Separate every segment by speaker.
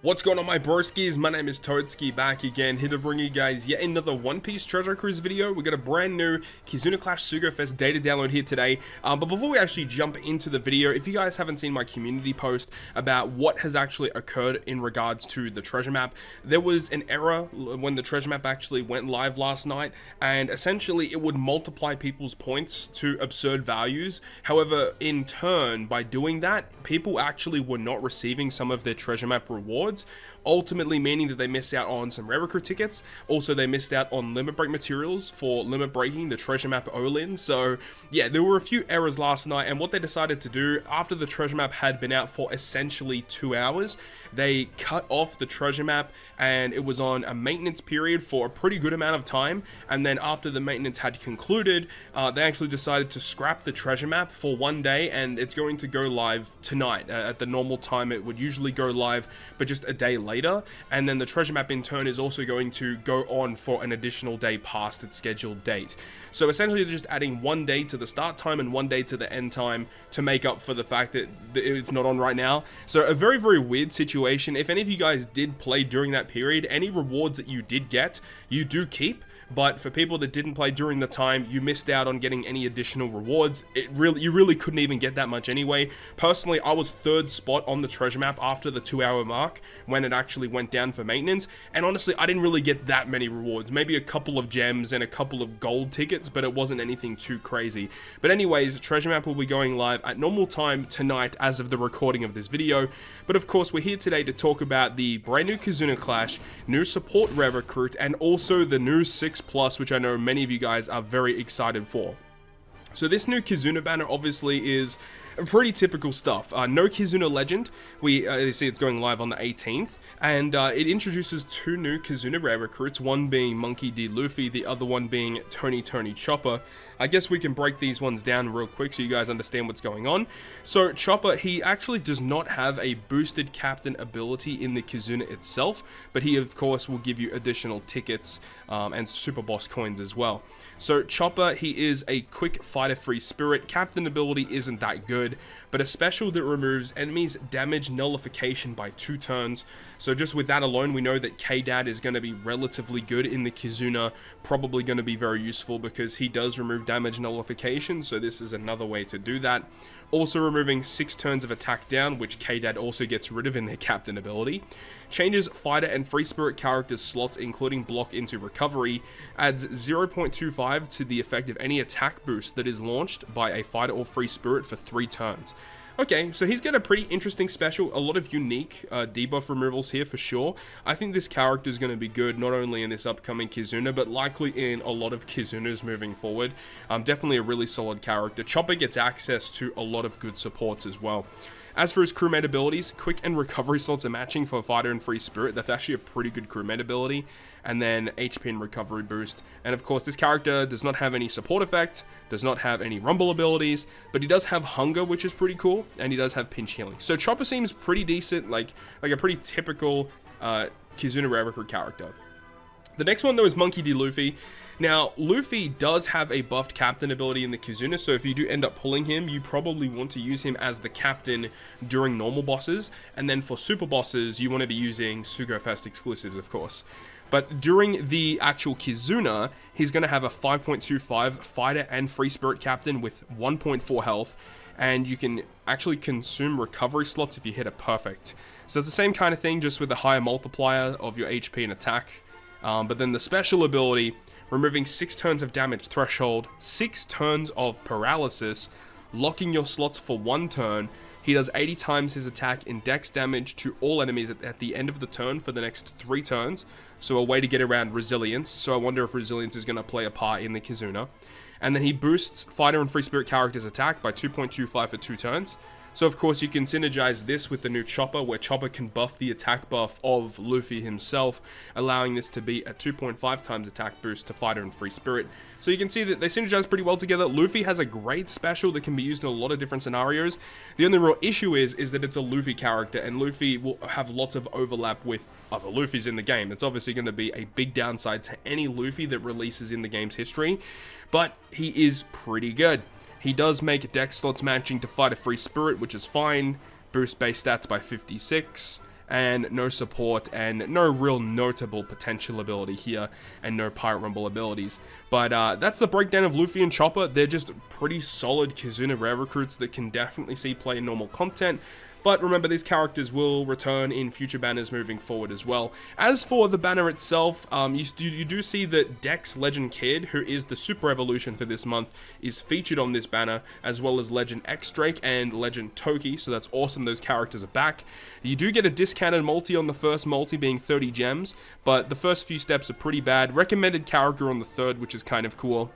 Speaker 1: What's going on, my broskiis? My name is Toadskii, back again, here to bring you guys yet another One Piece Treasure Cruise video. We got a brand new Kizuna Clash Sugo Fest data download here today. But before we actually jump into the video, if you guys haven't seen my community post about what has actually occurred in regards to the treasure map, there was an error when the treasure map actually went live last night, and essentially it would multiply people's points to absurd values. However, in turn, by doing that, people actually were not receiving some of their treasure map rewards, ultimately meaning that they missed out on some rare recruit tickets. Also, they missed out on limit break materials for limit breaking the treasure map Olin. So yeah, there were a few errors last night, and what they decided to do after the treasure map had been out for essentially 2 hours, they cut off the treasure map, and it was on a maintenance period for a pretty good amount of time. And then after the maintenance had concluded, they actually decided to scrap the treasure map for 1 day, and it's going to go live tonight at the normal time it would usually go live, but just a day later. And then the treasure map in turn is also going to go on for an additional day past its scheduled date. So essentially they're just adding 1 day to the start time and 1 day to the end time to make up for the fact that it's not on right now. So a very, very weird situation. If any of you guys did play during that period, any rewards that you did get, you do keep. But for people that didn't play during the time, you missed out on getting any additional rewards. You really couldn't even get that much anyway. Personally, I was 3rd spot on the treasure map after the 2-hour mark when it actually went down for maintenance. And honestly, I didn't really get that many rewards. Maybe a couple of gems and a couple of gold tickets, but it wasn't anything too crazy. But anyways, treasure map will be going live at normal time tonight as of the recording of this video. But of course, we're here today to talk about the brand new Kizuna Clash, new support rare recruit, and also the new 6+, which I know many of you guys are very excited for. So this new Kizuna banner obviously is pretty typical stuff. No Kizuna Legend. You see it's going live on the 18th, and it introduces 2 new Kizuna rare recruits, one being Monkey D. Luffy, the other one being Tony Chopper. I guess we can break these ones down real quick so you guys understand what's going on. So Chopper, he actually does not have a boosted captain ability in the Kizuna itself, but he of course will give you additional tickets and super boss coins as well. So Chopper, he is a quick fighter free spirit. Captain ability isn't that good, but a special that removes enemies damage nullification by 2 turns. So just with that alone, we know that K-Dad is going to be relatively good in the Kizuna, probably going to be very useful because he does remove damage nullification, so this is another way to do that. Also removing 6 turns of attack down, which K-Dad also gets rid of in their captain ability. Changes fighter and free spirit characters slots, including block, into recovery. Adds 0.25 to the effect of any attack boost that is launched by a fighter or free spirit for 3 turns. Okay, so he's got a pretty interesting special, a lot of unique debuff removals here for sure. I think this character is going to be good, not only in this upcoming Kizuna, but likely in a lot of Kizunas moving forward. Definitely a really solid character. Chopper gets access to a lot of good supports as well. As for his crewmate abilities, quick and recovery slots are matching for fighter and free spirit. That's actually a pretty good crewmate ability. And then HP and recovery boost. And of course, this character does not have any support effect, does not have any rumble abilities, but he does have hunger, which is pretty cool, and he does have pinch healing. So Chopper seems pretty decent, like a pretty typical Kizuna rare recruit character. The next one though is Monkey D. Luffy. Now, Luffy does have a buffed captain ability in the Kizuna, so if you do end up pulling him, you probably want to use him as the captain during normal bosses, and then for super bosses, you want to be using Sugo Fest exclusives, of course. But during the actual Kizuna, he's going to have a 5.25 fighter and free spirit captain with 1.4 health, and you can actually consume recovery slots if you hit a perfect. So it's the same kind of thing, just with a higher multiplier of your HP and attack. But then the special ability, removing 6 turns of damage threshold, 6 turns of paralysis, locking your slots for 1 turn. He does 80 times his attack in dex damage to all enemies at the end of the turn for the next 3 turns. So a way to get around resilience. So I wonder if resilience is going to play a part in the Kizuna. And then he boosts fighter and free spirit characters' attack by 2.25 for 2 turns. So of course you can synergize this with the new Chopper, where Chopper can buff the attack buff of Luffy himself, allowing this to be a 2.5 times attack boost to fighter and free spirit. So you can see that they synergize pretty well together. Luffy has a great special that can be used in a lot of different scenarios. The only real issue is that it's a Luffy character, and Luffy will have lots of overlap with other Luffys in the game. It's obviously going to be a big downside to any Luffy that releases in the game's history, but he is pretty good. He does make dex slots matching to fighter free spirit, which is fine. Boost base stats by 56. and no support, and no real notable potential ability here, and no Pirate Rumble abilities. But that's the breakdown of Luffy and Chopper. They're just pretty solid Kizuna rare recruits that can definitely see play in normal content. But remember, these characters will return in future banners moving forward as well. As for the banner itself, you do see that Dex Legend Kid, who is the super evolution for this month, is featured on this banner, as well as Legend X Drake and Legend Toki, so that's awesome, those characters are back. You do get a discounted multi on the first multi, being 30 gems, but the first few steps are pretty bad. Recommended character on the third, which is kind of cool.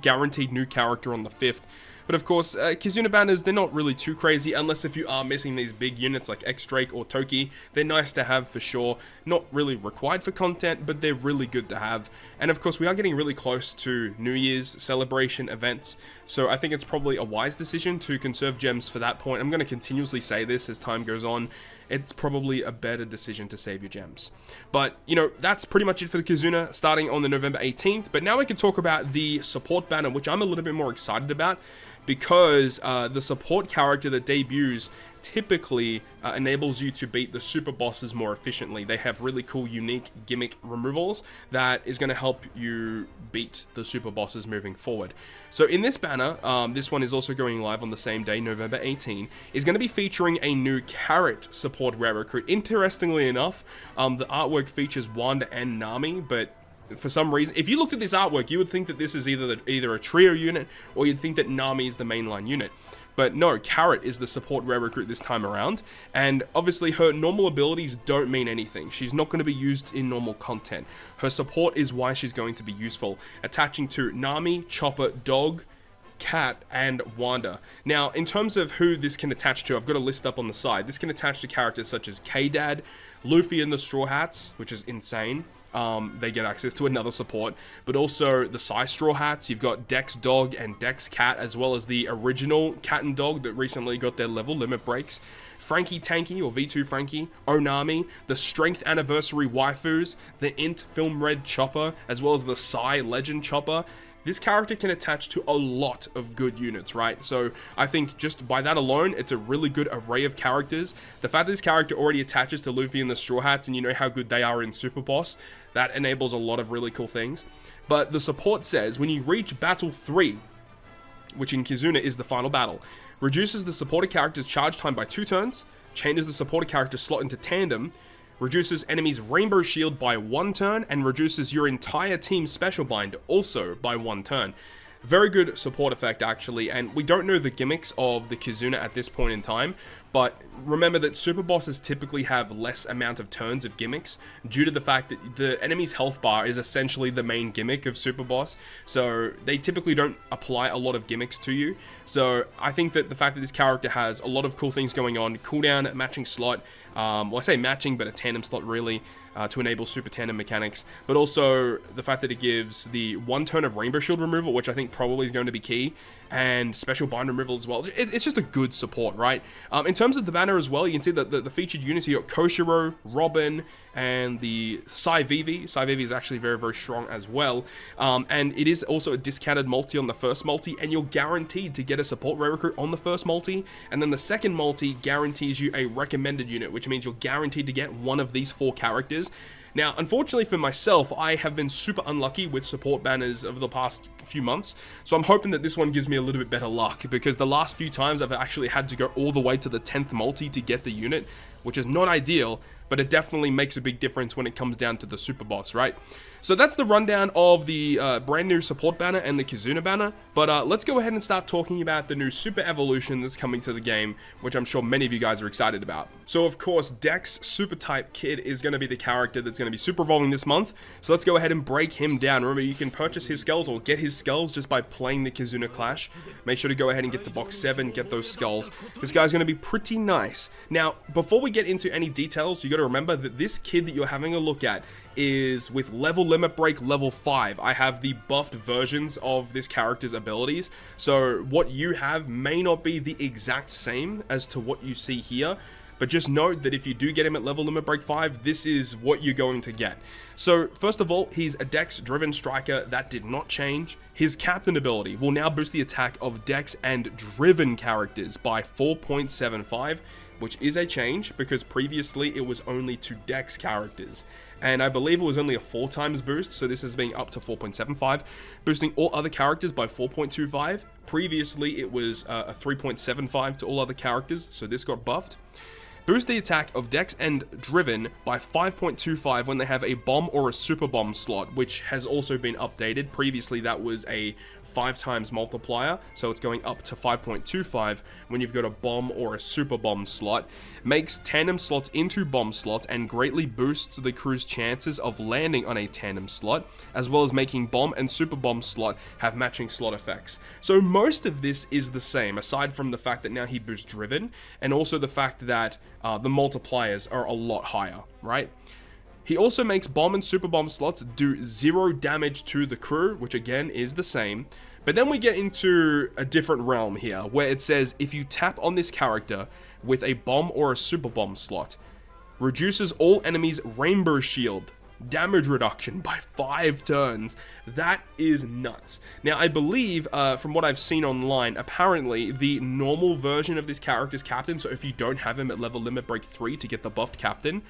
Speaker 1: Guaranteed new character on the 5th. But of course, Kizuna banners, they're not really too crazy, unless if you are missing these big units like X-Drake or Toki. They're nice to have for sure. Not really required for content, but they're really good to have. And of course, we are getting really close to New Year's celebration events, so I think it's probably a wise decision to conserve gems for that point. I'm going to continuously say this as time goes on. It's probably a better decision to save your gems. But, you know, that's pretty much it for the Kizuna starting on the November 18th. But now we can talk about the support banner, which I'm a little bit more excited about, because the support character that debuts typically enables you to beat the super bosses more efficiently. They have really cool, unique gimmick removals that is going to help you beat the super bosses moving forward. So in this banner, this one is also going live on the same day, November 18, is going to be featuring a new Carrot support rare recruit. Interestingly enough, the artwork features Wanda and Nami, but for some reason, if you looked at this artwork, you would think that this is either a trio unit, or you'd think that Nami is the mainline unit. But no, Carrot is the support rare recruit this time around, and obviously her normal abilities don't mean anything. She's not going to be used in normal content. Her support is why she's going to be useful, attaching to Nami, Chopper, Dog, Cat, and Wanda. Now, in terms of who this can attach to, I've got a list up on the side. This can attach to characters such as K-Dad, Luffy and the Straw Hats, which is insane. They get access to another support, but also the Psy Straw Hats. You've got Dex Dog and Dex Cat, as well as the original Cat and Dog that recently got their level limit breaks. Frankie Tanky, or V2 Frankie, Onami, the Strength Anniversary Waifus, the Int Film Red Chopper, as well as the Psy Legend Chopper. This character can attach to a lot of good units, right? So I think just by that alone, it's a really good array of characters. The fact that this character already attaches to Luffy and the Straw Hats, and you know how good they are in Super Boss, that enables a lot of really cool things. But the support says, when you reach Battle 3, which in Kizuna is the final battle, reduces the supported character's charge time by 2 turns, changes the supported character slot into tandem, reduces enemies' Rainbow Shield by 1 turn, and reduces your entire team's Special Bind also by 1 turn. Very good support effect, actually, and we don't know the gimmicks of the Kizuna at this point in time, but remember that super bosses typically have less amount of turns of gimmicks due to the fact that the enemy's health bar is essentially the main gimmick of super boss, so they typically don't apply a lot of gimmicks to you. So I think that the fact that this character has a lot of cool things going on, cooldown, matching slot, well, I say matching, but a tandem slot really, to enable super tandem mechanics, but also the fact that it gives the 1 turn of Rainbow Shield removal, which I think probably is going to be key, and special bind removal as well. It's just a good support, right? In terms of the banner as well, you can see that the featured units, you got Koshiro, Robin, and the Sai Vivi. Sai Vivi is actually very, very strong as well. And it is also a discounted multi on the first multi, and you're guaranteed to get a support rare recruit on the first multi, and then the second multi guarantees you a recommended unit, which means you're guaranteed to get one of these 4 characters. Now, unfortunately for myself, I have been super unlucky with support banners over the past few months, so I'm hoping that this one gives me a little bit better luck, because the last few times I've actually had to go all the way to the 10th multi to get the unit, which is not ideal, but it definitely makes a big difference when it comes down to the super boss, right? So that's the rundown of the brand new support banner and the Kizuna banner, but let's go ahead and start talking about the new super evolution that's coming to the game, which I'm sure many of you guys are excited about. So of course, Dex Super Type Kid is going to be the character that's going to be super evolving this month, so let's go ahead and break him down. Remember, you can purchase his skulls or get his skulls just by playing the Kizuna Clash. Make sure to go ahead and get to box 7, get those skulls. This guy's going to be pretty nice. Now, before we get into any details, you got to remember that this kid that you're having a look at is with level limit break level 5. I have the buffed versions of this character's abilities, so what you have may not be the exact same as to what you see here, but just note that if you do get him at level limit break 5, this is what you're going to get. So first of all, he's a Dex driven striker. That did not change. His captain ability will now boost the attack of Dex and driven characters by 4.75, which is a change because previously it was only to Dex characters. And I believe it was only a 4 times boost, so this is being up to 4.75, boosting all other characters by 4.25. Previously, it was a 3.75 to all other characters, so this got buffed. Boost the attack of Dex and Driven by 5.25 when they have a bomb or a super bomb slot, which has also been updated. Previously, that was a 5 times multiplier, so it's going up to 5.25 when you've got a bomb or a super bomb slot. Makes tandem slots into bomb slots and greatly boosts the crew's chances of landing on a tandem slot, as well as making bomb and super bomb slot have matching slot effects. So most of this is the same, aside from the fact that now he boosts Driven, and also the fact that the multipliers are a lot higher, right? He also makes bomb and super bomb slots do 0 damage to the crew, which again is the same. But then we get into a different realm here, where it says if you tap on this character with a bomb or a super bomb slot, reduces all enemies' rainbow shield damage reduction by 5 turns. That is nuts. Now, I believe, from what I've seen online, apparently the normal version of this character's captain, so if you don't have him at level limit break 3 to get the buffed captain,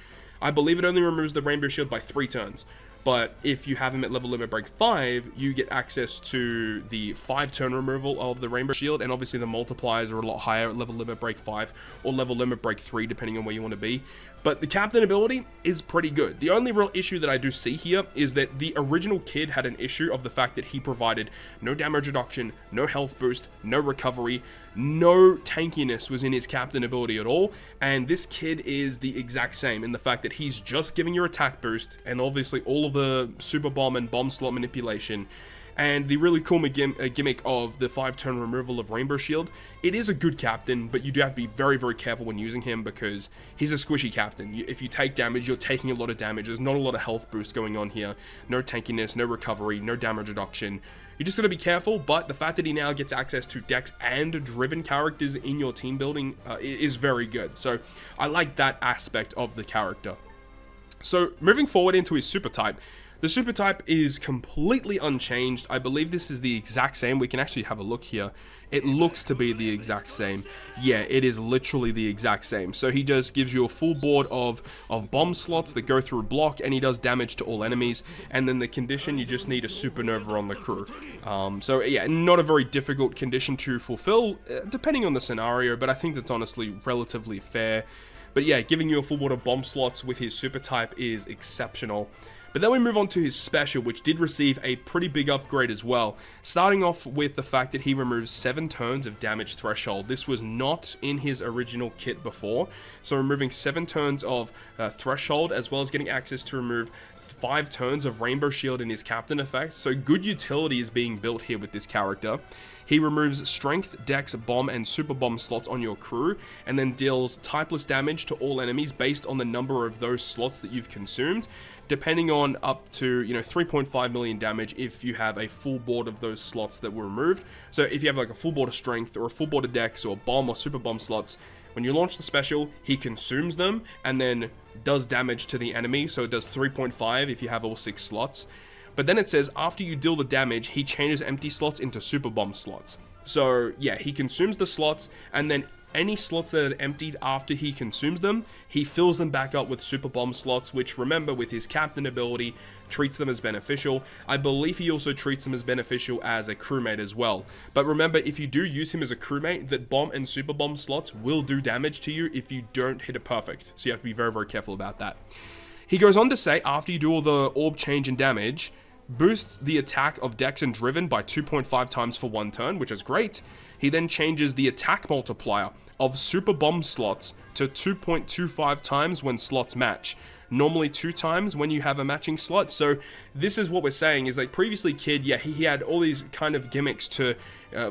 Speaker 1: I believe it only removes the rainbow shield by 3 turns. But if you have him at level limit break 5, you get access to the 5-turn removal of the rainbow shield, and obviously the multipliers are a lot higher at level limit break 5 or level limit break 3, depending on where you want to be. But the captain ability is pretty good. The only real issue that I do see here is that the original kid had an issue of the fact that he provided no damage reduction, no health boost, no recovery, no tankiness was in his captain ability at all, and this kid is the exact same in the fact that he's just giving your attack boost, and obviously all of the super bomb and bomb slot manipulation, and the really cool gimmick of the 5-turn removal of Rainbow Shield. It is a good captain, but you do have to be very, very careful when using him because he's a squishy captain. If you take damage, you're taking a lot of damage. There's not a lot of health boost going on here. No tankiness, no recovery, no damage reduction. You just got to be careful, but the fact that he now gets access to Dex and Driven characters in your team building is very good. So I like that aspect of the character. So moving forward into his super type. The super type is completely unchanged. I believe this is the exact same. We can actually have a look here. It looks to be the exact same. Yeah, it is literally the exact same. So he just gives you a full board of bomb slots that go through a block, and he does damage to all enemies. And then the condition, you just need a supernova on the crew. So yeah, not a very difficult condition to fulfill, depending on the scenario, but I think that's honestly relatively fair. But yeah, giving you a full board of bomb slots with his super type is exceptional. But then we move on to his special, which did receive a pretty big upgrade as well. Starting off with the fact that he removes 7 turns of damage threshold. This was not in his original kit before. So removing 7 turns of threshold, as well as getting access to remove 5 turns of Rainbow Shield in his captain effect. So good utility is being built here with this character. He removes strength, dex, bomb, and super bomb slots on your crew, and then deals typeless damage to all enemies based on the number of those slots that you've consumed, depending on up to 3.5 million damage if you have a full board of those slots that were removed. So if you have like a full board of strength or a full board of dex or bomb or super bomb slots, when you launch the special, he consumes them and then does damage to the enemy. So it does 3.5 if you have all 6 slots. But then it says, after you deal the damage, he changes empty slots into super bomb slots. So yeah, he consumes the slots, and then any slots that are emptied after he consumes them, he fills them back up with super bomb slots, which, remember, with his captain ability, treats them as beneficial. I believe he also treats them as beneficial as a crewmate as well. But remember, if you do use him as a crewmate, that bomb and super bomb slots will do damage to you if you don't hit it perfect. So you have to be very, very careful about that. He goes on to say, after you do all the orb change and damage, boosts the attack of Dex and Driven by 2.5 times for 1 turn, which is great. He then changes the attack multiplier of super bomb slots to 2.25 times when slots match. Normally 2 times when you have a matching slot. So this is what we're saying is like previously Kid, yeah, he had all these kind of gimmicks to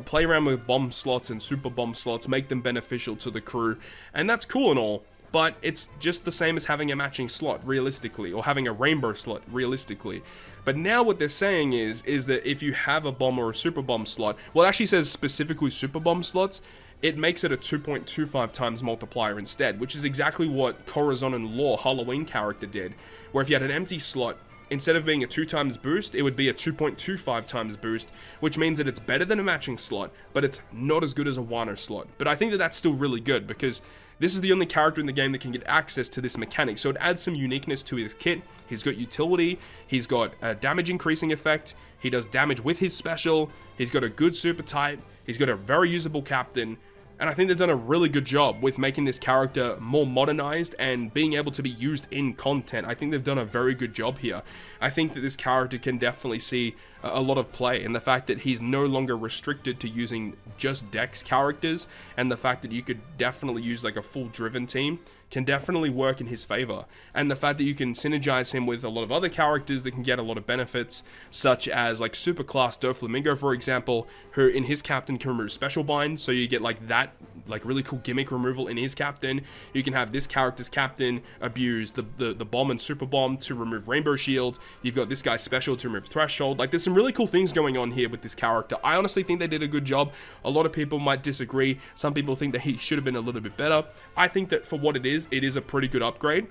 Speaker 1: play around with bomb slots and super bomb slots, make them beneficial to the crew, and that's cool and all. But it's just the same as having a matching slot, realistically, or having a rainbow slot, realistically. But now what they're saying is that if you have a bomb or a super bomb slot, well, it actually says specifically super bomb slots, it makes it a 2.25 times multiplier instead, which is exactly what Corazon and Law, Halloween character, did, where if you had an empty slot, instead of being a 2 times boost, it would be a 2.25 times boost, which means that it's better than a matching slot, but it's not as good as a Wano slot. But I think that that's still really good because This is the only character in the game that can get access to this mechanic, so it adds some uniqueness to his kit. He's got utility, he's got a damage increasing effect, he does damage with his special, he's got a good super type, he's got a very usable captain, and I think they've done a really good job with making this character more modernized and being able to be used in content. I think they've done a very good job here. I think that this character can definitely see a lot of play, and the fact that he's no longer restricted to using just Dex characters, and the fact that you could definitely use like a full driven team can definitely work in his favor, and the fact that you can synergize him with a lot of other characters that can get a lot of benefits, such as like Superclass Doflamingo, for example, who in his captain can remove special bind, so you get like that like really cool gimmick removal in his captain. You can have this character's captain abuse the bomb and super bomb to remove Rainbow Shield. You've got this guy's special to remove Threshold. Like, there's some really cool things going on here with this character. I honestly think they did a good job. A lot of people might disagree. Some people think that he should have been a little bit better. I think that for what it is a pretty good upgrade.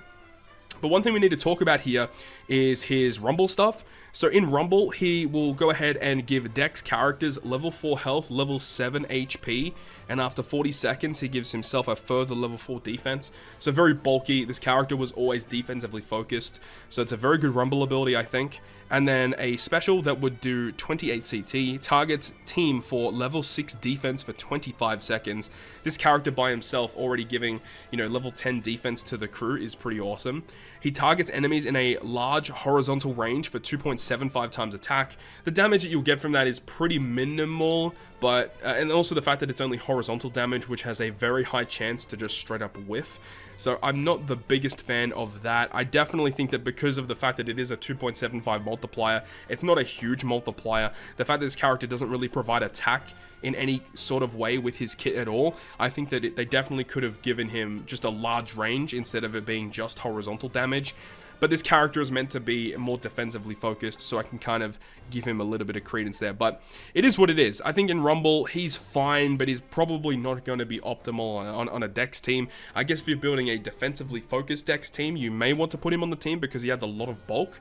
Speaker 1: But one thing we need to talk about here is his Rumble stuff. So in Rumble, he will go ahead and give Dex characters level 4 health, level 7 HP, and after 40 seconds, he gives himself a further level 4 defense. So very bulky. This character was always defensively focused, so it's a very good Rumble ability, I think. And then a special that would do 28 CT, targets team for level 6 defense for 25 seconds. This character by himself already giving, you know, level 10 defense to the crew is pretty awesome. He targets enemies in a large horizontal range for 2.75 times attack. The damage that you'll get from that is pretty minimal, but and also the fact that it's only horizontal damage, which has a very high chance to just straight up whiff. So I'm not the biggest fan of that. I definitely think that because of the fact that it is a 2.75 multiplier, it's not a huge multiplier. The fact that this character doesn't really provide attack in any sort of way with his kit at all, I think that they definitely could have given him just a large range instead of it being just horizontal damage. But this character is meant to be more defensively focused, so I can kind of give him a little bit of credence there. But it is what it is. I think in Rumble, he's fine, but he's probably not going to be optimal on a Dex team. I guess if you're building a defensively focused Dex team, you may want to put him on the team because he has a lot of bulk.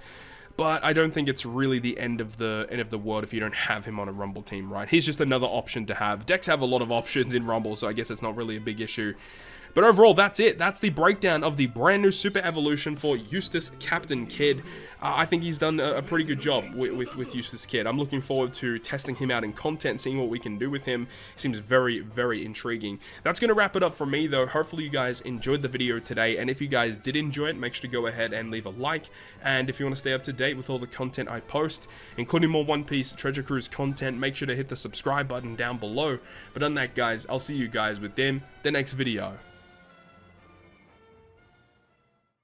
Speaker 1: But I don't think it's really the end of the world if you don't have him on a Rumble team, right? He's just another option to have. Decks have a lot of options in Rumble, so I guess it's not really a big issue. But overall, that's it. That's the breakdown of the brand new Super Evolution for EUSTASS Captain Kid. I think he's done a pretty good job with EUSTASS Kid. I'm looking forward to testing him out in content, seeing what we can do with him. Seems very, very intriguing. That's going to wrap it up for me, though. Hopefully you guys enjoyed the video today, and if you guys did enjoy it, make sure to go ahead and leave a like. And if you want to stay up to date with all the content I post, including more One Piece Treasure Cruise content, make sure to hit the subscribe button down below. But on that, guys, I'll see you guys within the next video.